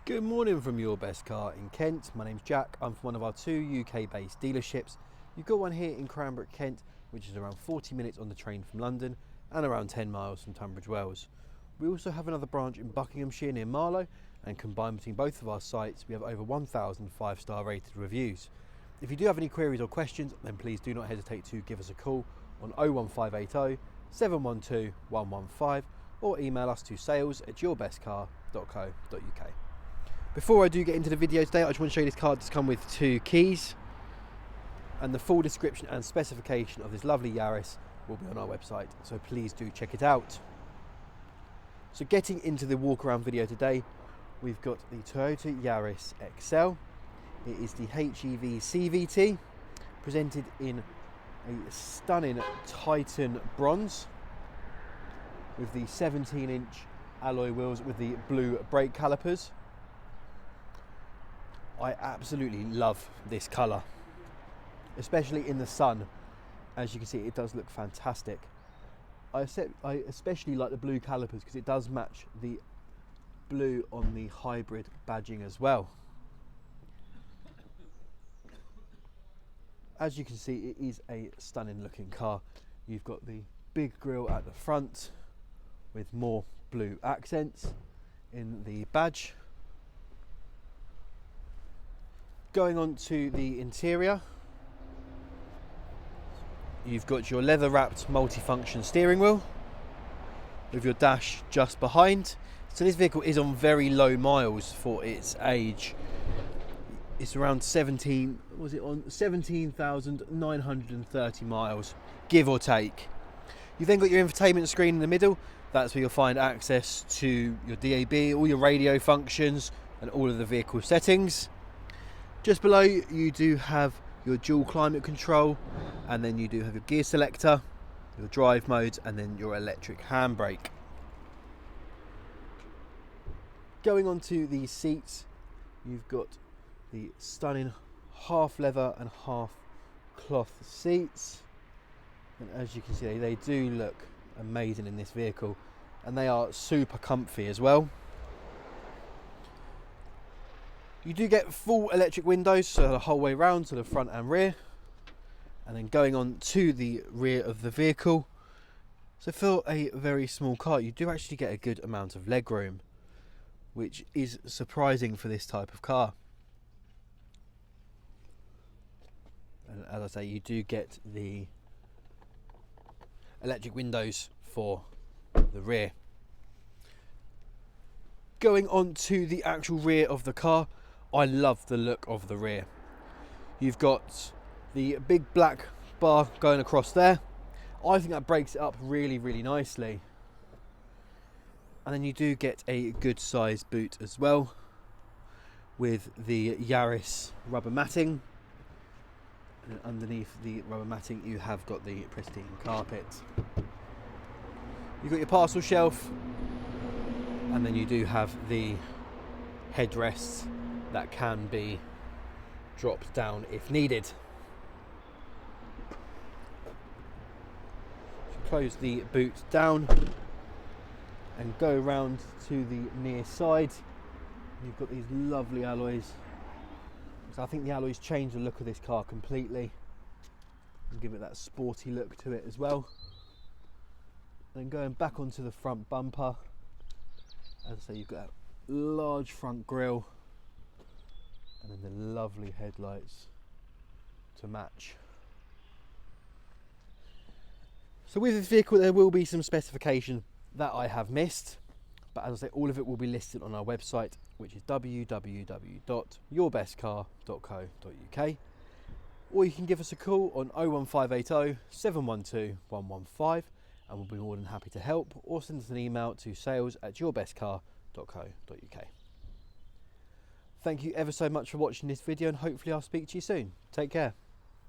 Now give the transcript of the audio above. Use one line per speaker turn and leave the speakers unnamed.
Good morning from Your Best Car in Kent. My name's Jack. I'm from one of our two UK based dealerships. You've got one here in Cranbrook, Kent, which is around 40 minutes on the train from London and around 10 miles from Tunbridge Wells. We also have another branch in Buckinghamshire near Marlow, and combined between both of our sites we have over 1,000 5-star rated reviews. If you do have any queries or questions, then please do not hesitate to give us a call on 01580 712 115 or email us to sales@yourbestcar.co.uk. Before I do get into the video today, I just want to show you this car does come with 2 keys, and the full description and specification of this lovely Yaris will be on our website, so please do check it out. So getting into the walk around video today, we've got the Toyota Yaris XL. It is the HEV CVT, presented in a stunning Titan bronze with the 17-inch alloy wheels with the blue brake calipers. I absolutely love this colour, especially in the sun. As you can see, it does look fantastic. I especially like the blue calipers because it does match the blue on the hybrid badging as well. As you can see, it is a stunning looking car. You've got the big grille at the front with more blue accents in the badge. Going on to the interior, you've got your leather wrapped multifunction steering wheel with your dash just behind. So this vehicle is on very low miles for its age. It's around 17,930 miles, give or take. You've then got your infotainment screen in the middle. That's where you'll find access to your DAB, all your radio functions and all of the vehicle settings. Just below you do have your dual climate control, and then you do have your gear selector, your drive modes, and then your electric handbrake. Going on to the seats, you've got the stunning half leather and half cloth seats, and as you can see they do look amazing in this vehicle, and they are super comfy as well. You do get full electric windows, so the whole way round to the front and rear. And then going on to the rear of the vehicle, so for a very small car you do actually get a good amount of leg room, which is surprising for this type of car. And as I say, you do get the electric windows for the rear. Going on to the actual rear of the car, I love the look of the rear. You've got the big black bar going across there. I think that breaks it up really, really nicely. And then you do get a good sized boot as well, with the Yaris rubber matting. And underneath the rubber matting you have got the pristine carpet. You've got your parcel shelf, and then you do have the headrests that can be dropped down if needed. So close the boot down and go around to the near side. You've got these lovely alloys. So I think the alloys change the look of this car completely and give it that sporty look to it as well. Then going back onto the front bumper, as I say, you've got a large front grille and then the lovely headlights to match. So with this vehicle there will be some specification that I have missed, but as I say, all of it will be listed on our website, which is www.yourbestcar.co.uk, or you can give us a call on 01580 712 115 and we'll be more than happy to help, or send us an email to sales@yourbestcar.co.uk. Thank you ever so much for watching this video, and hopefully I'll speak to you soon. Take care.